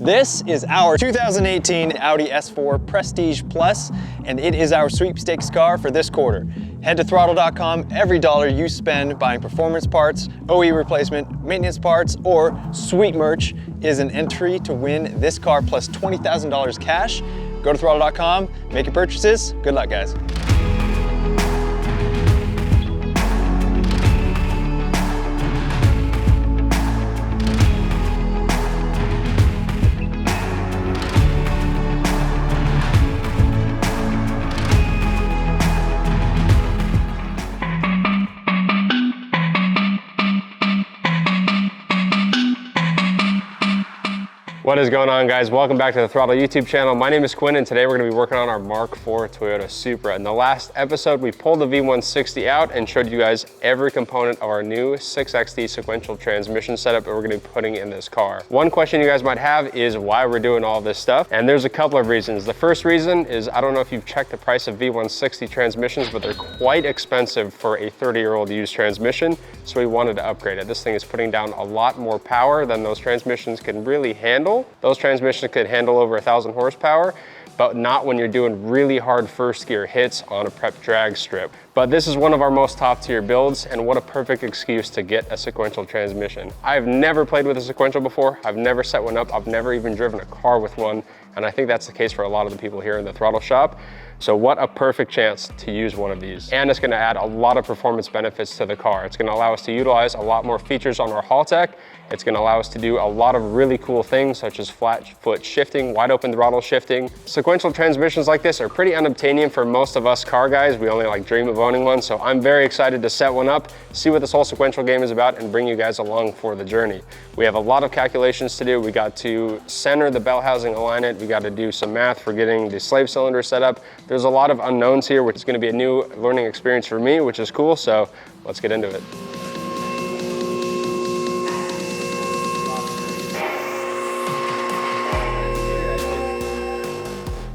This is our 2018 Audi S4 Prestige Plus, and it is our sweepstakes car for this quarter. Head to throtl.com. Every dollar you spend buying performance parts, OE replacement, maintenance parts, or sweet merch is an entry to win this car plus $20,000 cash. Go to throtl.com, make your purchases. Good luck, guys. What is going on, guys? Welcome back to the Throttle YouTube channel. My name is Quinn, and today we're going to be working on our Mark IV Toyota Supra. In the last episode, we pulled the V160 out and showed you guys every component of our new 6XD sequential transmission setup that we're going to be putting in this car. One question you guys might have is why we're doing all this stuff, and there's a couple of reasons. The first reason is, I don't know if you've checked the price of V160 transmissions, but they're quite expensive for a 30-year-old used transmission, so we wanted to upgrade it. This thing is putting down a lot more power than those transmissions can really handle. Those transmissions could handle over 1,000 horsepower, but not when you're doing really hard first gear hits on a prep drag strip. But this is one of our most top tier builds, and what a perfect excuse to get a sequential transmission. I've never played with a sequential before. I've never set one up. I've never even driven a car with one. And I think that's the case for a lot of the people here in the throttle shop. So what a perfect chance to use one of these. And it's gonna add a lot of performance benefits to the car. It's gonna allow us to utilize a lot more features on our haul tech. It's gonna allow us to do a lot of really cool things, such as flat foot shifting, wide open throttle shifting. Sequential transmissions like this are pretty unobtainium for most of us car guys. We only like dream of owning one. So I'm very excited to set one up, see what this whole sequential game is about, and bring you guys along for the journey. We have a lot of calculations to do. We got to center the Bellhousing alignment. We got to do some math for getting the slave cylinder set up. There's a lot of unknowns here, which is going to be a new learning experience for me, which is cool. So let's get into it.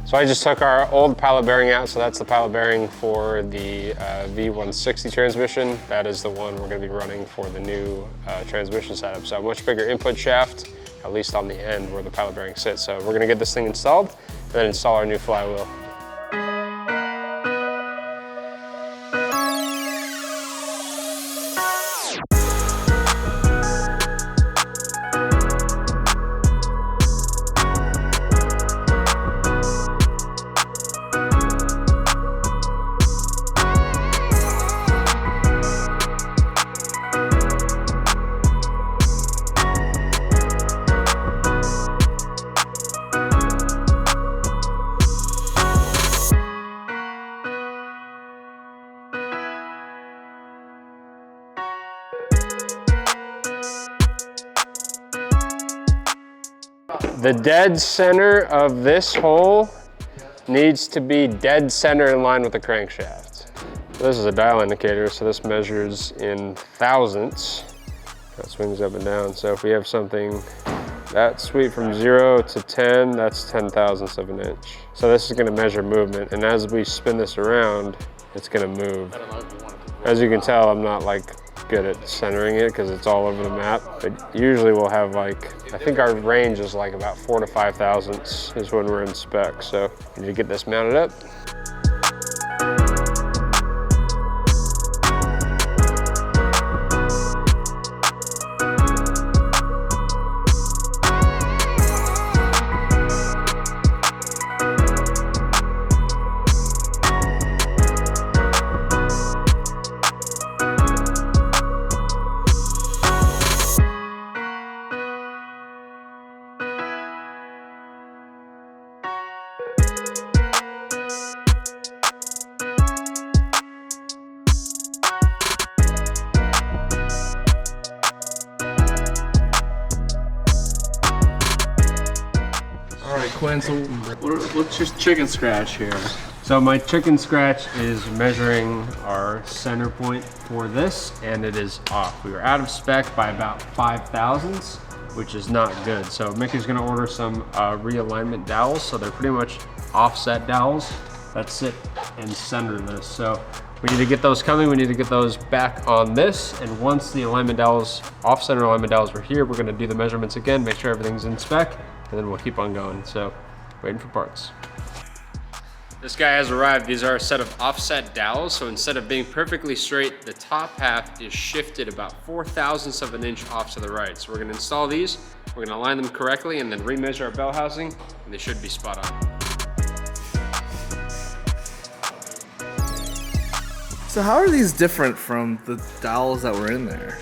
So I just took our old pilot bearing out. So that's the pilot bearing for the V160 transmission. That is the one we're going to be running for the new transmission setup. So a much bigger input shaft, at least on the end where the pilot bearing sits. So we're going to get this thing installed and then install our new flywheel. The dead center of this hole needs to be dead center in line with the crankshaft. This is a dial indicator, so this measures in thousandths. That swings up and down. So if we have something that sweep from 0 to 10, that's 10 thousandths of an inch. So this is gonna measure movement, and as we spin this around, it's gonna move. As you can tell, I'm not like good at centering it because it's all over the map, but usually we'll have like, I think our range is like about 4 to 5 thousandths is when we're in spec. So we need to get this mounted up. Quinn, so what's your chicken scratch here? So my chicken scratch is measuring our center point for this, and it is off. We were out of spec by about 5 thousandths, which is not good. So Mickey's gonna order some realignment dowels. So they're pretty much offset dowels that sit and center this. So we need to get those coming. We need to get those back on this. And once the alignment dowels, off-center alignment dowels are here, we're gonna do the measurements again, make sure everything's in spec, and then we'll keep on going. So, waiting for parts. This guy has arrived. These are a set of offset dowels. So instead of being perfectly straight, the top half is shifted about 4/1000ths of an inch off to the right. So we're gonna install these, we're gonna align them correctly and then remeasure our bell housing, and they should be spot on. So how are these different from the dowels that were in there?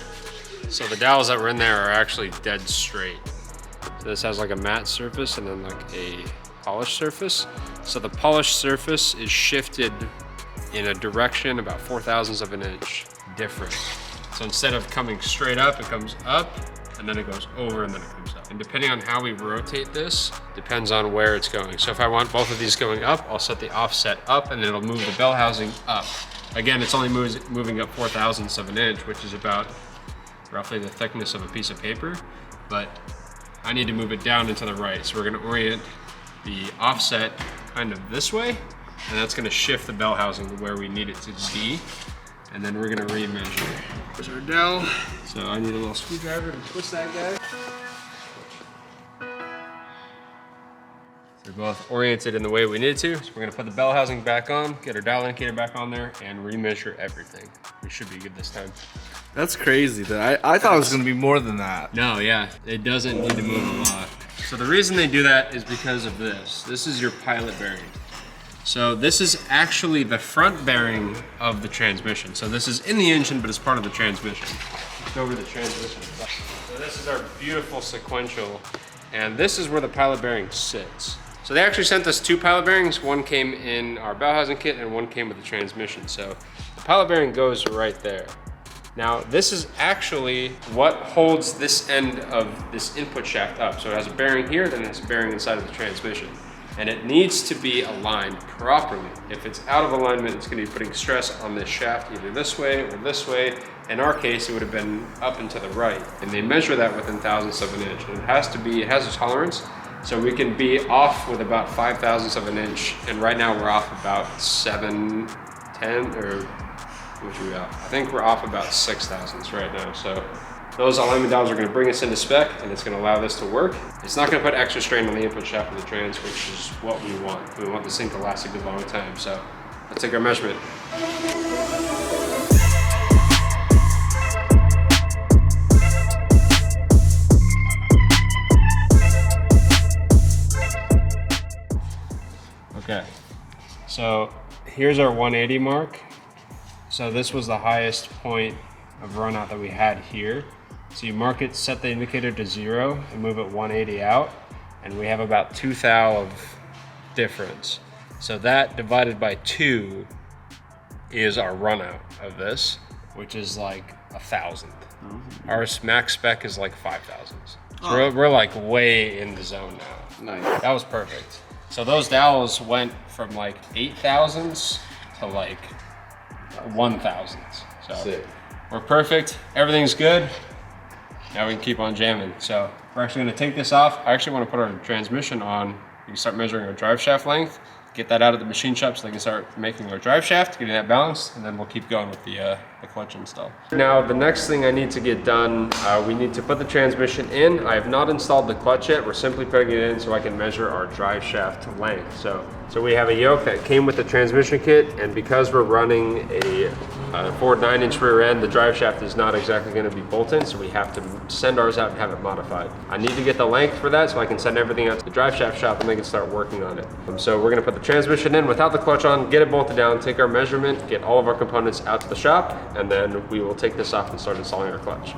So the dowels that were in there are actually dead straight. So this has like a matte surface and then like a polished surface. So the polished surface is shifted in a direction about 4/1000ths of an inch different. So instead of coming straight up, it comes up and then it goes over and then it comes up. And depending on how we rotate this, depends on where it's going. So if I want both of these going up, I'll set the offset up and it'll move the bell housing up. Again, it's only moving up 4/1000ths of an inch, which is about roughly the thickness of a piece of paper, but I need to move it down and to the right. So we're gonna orient the offset kind of this way, and that's gonna shift the bell housing to where we need it to be. And then we're gonna remeasure. There's our dowel. So I need a little screwdriver to twist that guy. They're both oriented in the way we need to. So we're gonna put the bell housing back on, get our dowel indicator back on there, and remeasure everything. We should be good this time. That's crazy. I thought it was gonna be more than that. No, yeah, it doesn't need to move a lot. So the reason they do that is because of this. This is your pilot bearing. So this is actually the front bearing of the transmission. So this is in the engine, but it's part of the transmission. Let's go over the transmission. So this is our beautiful sequential, and this is where the pilot bearing sits. So they actually sent us 2 pilot bearings. One came in our bell housing kit and one came with the transmission. So the pilot bearing goes right there. Now, this is actually what holds this end of this input shaft up. So it has a bearing here, then it's a bearing inside of the transmission. And it needs to be aligned properly. If it's out of alignment, it's gonna be putting stress on this shaft either this way or this way. In our case, it would have been up and to the right. And they measure that within thousandths of an inch. And it has a tolerance. So we can be off with about 5/1000ths of an inch. And right now we're off about 7/10 or which we off. I think we're off about 6/1000ths right now. So those alignment dowels are going to bring us into spec, and it's going to allow this to work. It's not going to put extra strain on the input shaft of the trans, which is what we want. We want this thing to last a good long time. So let's take our measurement. Okay, so here's our 180 mark. So this was the highest point of runout that we had here. So you mark it, set the indicator to 0 and move it 180 out. And we have about 2 thou of difference. So that divided by 2 is our runout of this, which is like 1,000th. Mm-hmm. Our max spec is like 5/1000ths. So we're like way in the zone now. Nice. That was perfect. So those dowels went from like 8/1000ths to like 1/1000ths. So sick. We're perfect. Everything's good. Now we can keep on jamming. So we're actually going to take this off. I actually want to put our transmission on. We can start measuring our drive shaft length, get that out of the machine shop so they can start making our drive shaft, getting that balanced, and then we'll keep going with the clutch install. Now the next thing I need to get done, we need to put the transmission in. I have not installed the clutch yet. We're simply putting it in so I can measure our drive shaft length. So we have a yoke that came with the transmission kit, and because we're running a Ford 9-inch rear end, the drive shaft is not exactly going to be bolt-in, so we have to send ours out and have it modified. I need to get the length for that so I can send everything out to the drive shaft shop and they can start working on it. So we're going to put the transmission in without the clutch on, get it bolted down, take our measurement, get all of our components out to the shop, and then we will take this off and start installing our clutch.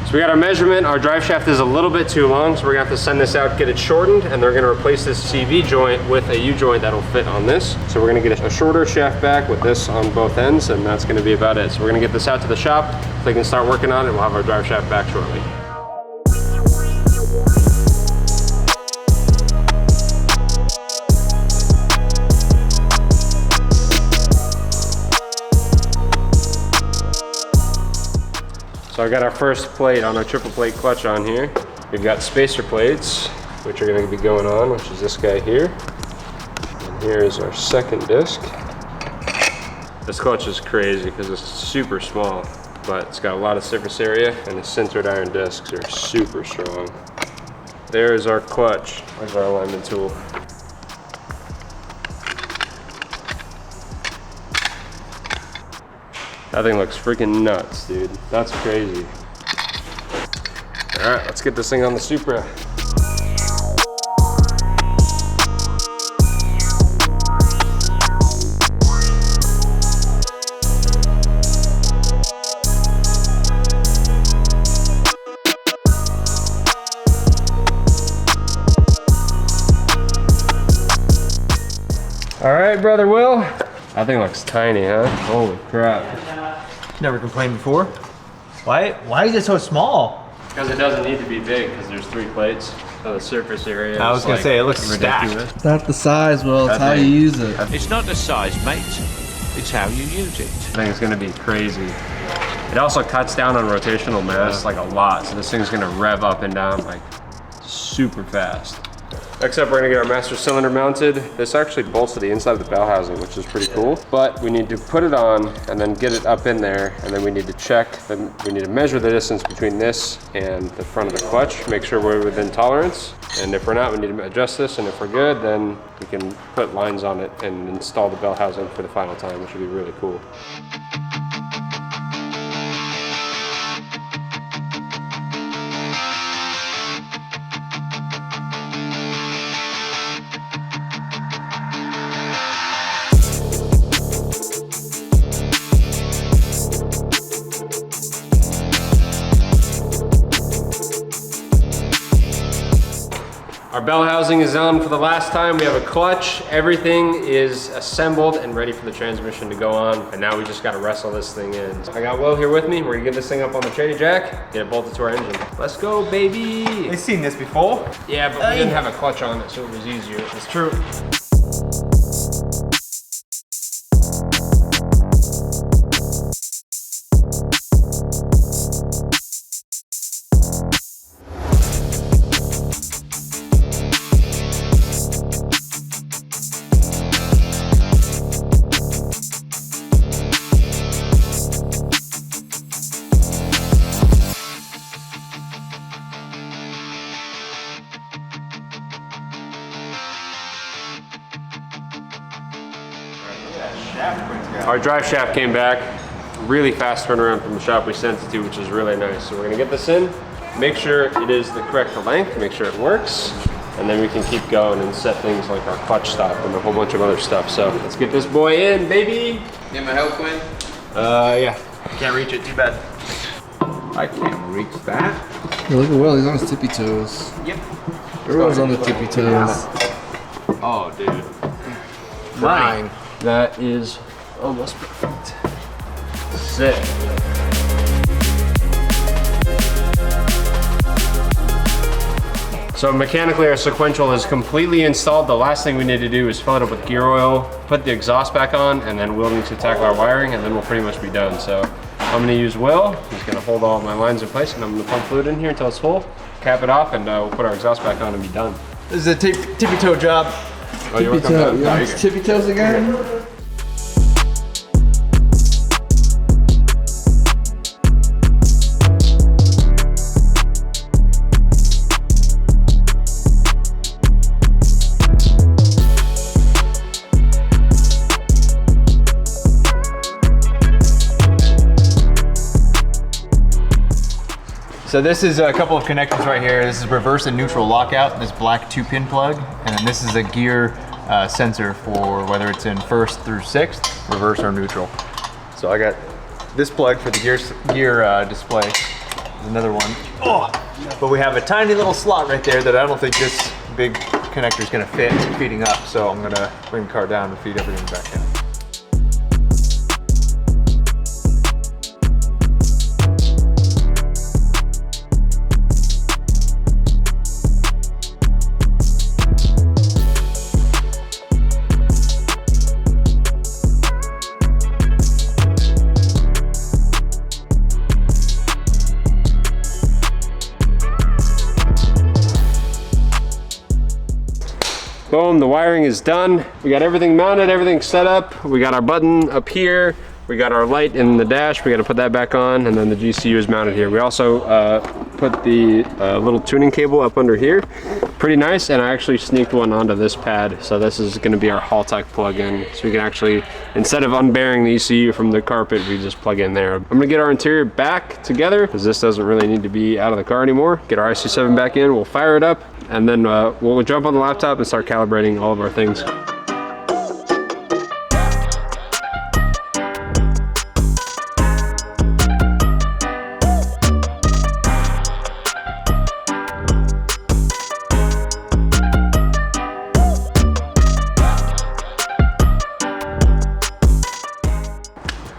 So we got our measurement. Our drive shaft is a little bit too long, so we're gonna have to send this out, get it shortened, and they're gonna replace this CV joint with a U joint that'll fit on this. So we're gonna get a shorter shaft back with this on both ends, and that's gonna be about it. So we're gonna get this out to the shop. They can start working on it, and we'll have our drive shaft back shortly. So I got our first plate on our triple plate clutch on here. We've got spacer plates, which are gonna be going on, which is this guy here. And here is our second disc. This clutch is crazy because it's super small, but it's got a lot of surface area, and the sintered iron discs are super strong. There's our clutch. There's our alignment tool. That thing looks freaking nuts, dude. That's crazy. All right, let's get this thing on the Supra. All right, brother Will. That thing looks tiny, huh? Holy crap. Never complained before. Why is it so small? Because it doesn't need to be big, because there's 3 plates. So the surface area I was gonna say, it looks stacked. It's not the size, Will, it's how you use it. It's not the size, mate. It's how you use it. I think it's gonna be crazy. It also cuts down on rotational mass like a lot, so this thing's gonna rev up and down like super fast. Next up, we're gonna get our master cylinder mounted. This actually bolts to the inside of the bell housing, which is pretty cool. But we need to put it on and then get it up in there, and then we need to check, we need to measure the distance between this and the front of the clutch, make sure we're within tolerance. And if we're not, we need to adjust this, and if we're good, then we can put lines on it and install the bell housing for the final time, which would be really cool. Our bell housing is on for the last time. We have a clutch. Everything is assembled and ready for the transmission to go on. And now we just gotta wrestle this thing in. I got Will here with me. We're gonna get this thing up on the tranny jack, get it bolted to our engine. Let's go, baby. I've seen this before. Yeah, but we didn't have a clutch on it, so it was easier. It's true. Our drive shaft came back, really fast turnaround from the shop we sent it to, which is really nice. So we're gonna get this in, make sure it is the correct length, make sure it works, and then we can keep going and set things like our clutch stop and a whole bunch of other stuff. So let's get this boy in, baby. Need my help, Quinn? Yeah. Can't reach it, too bad. I can't reach that. Hey, look at Will, he's on his tippy toes. Yep. Everyone's on the tippy toes. Oh, dude. Mine. That is almost perfect. Sick. So mechanically our sequential is completely installed. The last thing we need to do is fill it up with gear oil, put the exhaust back on, and then we'll need to tackle our wiring, and then we'll pretty much be done. So I'm gonna use Will. He's gonna hold all my lines in place, and I'm gonna pump fluid in here until it's full, cap it off, and we'll put our exhaust back on and be done. This is a tippy toe job. Oh, you wanna come down? You on his tippy toes again? So this is a couple of connectors right here. This is reverse and neutral lockout, this black 2-pin plug. And then this is a gear sensor for whether it's in 1st through 6th, reverse or neutral. So I got this plug for the gear display. There's another one. Oh, but we have a tiny little slot right there that I don't think this big connector is gonna fit feeding up. So I'm gonna bring the car down and feed everything back in. Boom, the wiring is done. We got everything mounted, everything set up. We got our button up here. We got our light in the dash. We got to put that back on, and then the GCU is mounted here. We also put the little tuning cable up under here. Pretty nice, and I actually sneaked one onto this pad. So this is going to be our Haltech plug-in. So we can actually, instead of unbearing the ECU from the carpet, we just plug in there. I'm going to get our interior back together because this doesn't really need to be out of the car anymore. Get our IC7 back in. We'll fire it up, and then we'll jump on the laptop and start calibrating all of our things.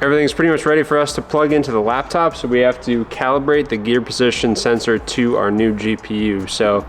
Everything's pretty much ready for us to plug into the laptop, so we have to calibrate the gear position sensor to our new GPU. So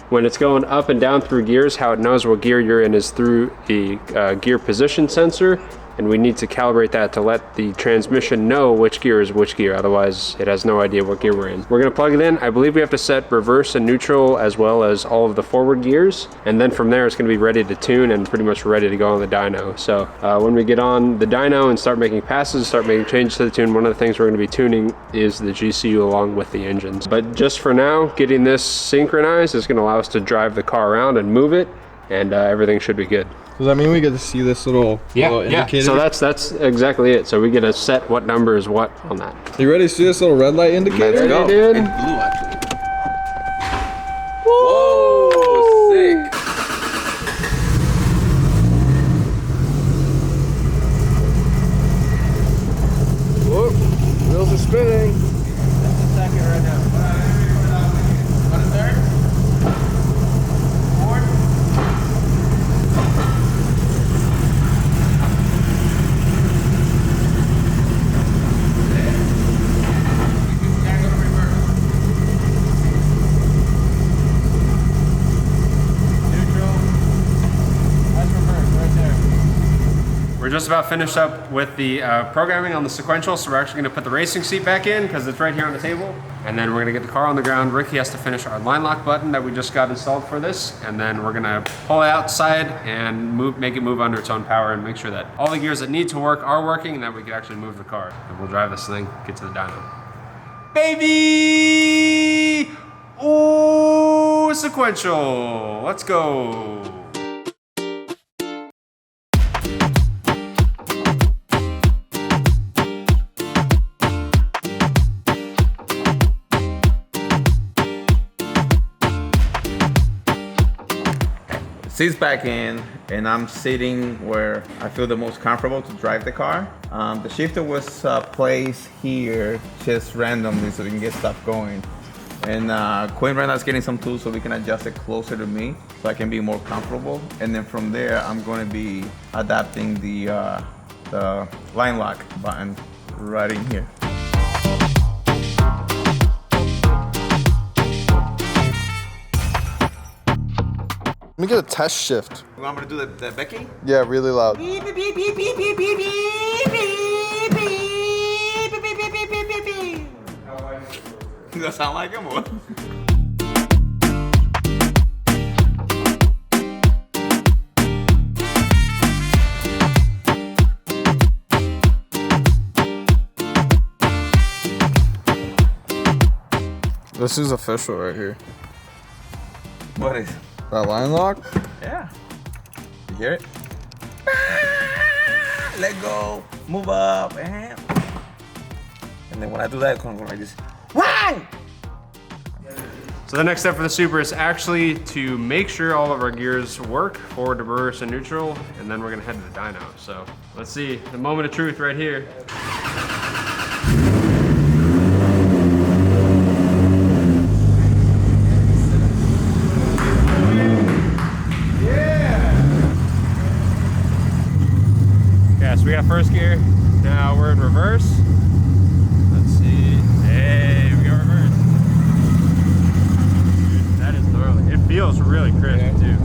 when it's going up and down through gears, how it knows what gear you're in is through the gear position sensor, and we need to calibrate that to let the transmission know which gear is which gear. Otherwise, it has no idea what gear we're in. We're gonna plug it in. I believe we have to set reverse and neutral as well as all of the forward gears. And then from there, it's gonna be ready to tune and pretty much ready to go on the dyno. So when we get on the dyno and start making passes, start making changes to the tune, one of the things we're gonna be tuning is the GCU along with the engines. But just for now, getting this synchronized is gonna allow us to drive the car around and move it, and everything should be good. Does that mean we get to see this little indicator? So that's exactly it. So we get to set what number is what on that. You ready to see this little red light indicator? Let's go. Dude. And blue, actually. Whoa, sick. Whoop, wheels are spinning. Just a second right now. What is there? We're just about finished up with the programming on the Sequential, so we're actually gonna put the racing seat back in because it's right here on the table. And then we're gonna get the car on the ground. Ricky has to finish our line lock button that we just got installed for this. And then we're gonna pull it outside and make it move under its own power and make sure that all the gears that need to work are working and that we can actually move the car. And we'll drive this thing, get to the dyno. Baby! Ooh, Sequential, let's go. Seats back in, and I'm sitting where I feel the most comfortable to drive the car. The shifter was placed here just randomly so we can get stuff going. And Quinn right now is getting some tools so we can adjust it closer to me so I can be more comfortable. And then from there, I'm going to be adapting the line lock button right in here. Let me get a test shift. You want me to do the Becky? Yeah, really loud. Beep, beep, beep, beep, beep, beep, beep, beep, beep, beep, beep, beep, beep, beep, beep, beep. Does that sound like him or? This is official right here. What is? That line lock? Yeah. You hear it? Let go. Move up. And then when I do that, it's going to go like this. Wow! So the next step for the Supra is actually to make sure all of our gears work, forward, reverse, and neutral, and then we're gonna head to the dyno. So let's see, the moment of truth right here. Yeah, so we got first gear. Now we're in reverse. Let's see. Hey, we got reverse. Dude, that is gnarly. It feels really crisp too.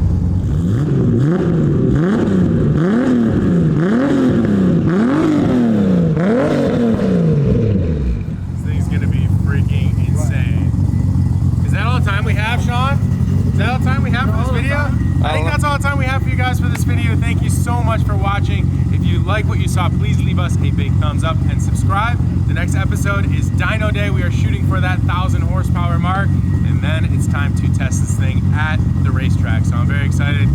This thing's gonna be freaking insane. Is that all the time we have, Sean? Is that all the time we have for this video? I think that's all the time we have for you guys for this video. Thank you so much for watching. If you like what you saw, please leave us a big thumbs up and subscribe. The next episode is Dyno Day. We are shooting for that 1,000 horsepower mark, and then it's time to test this thing at the racetrack. So I'm very excited.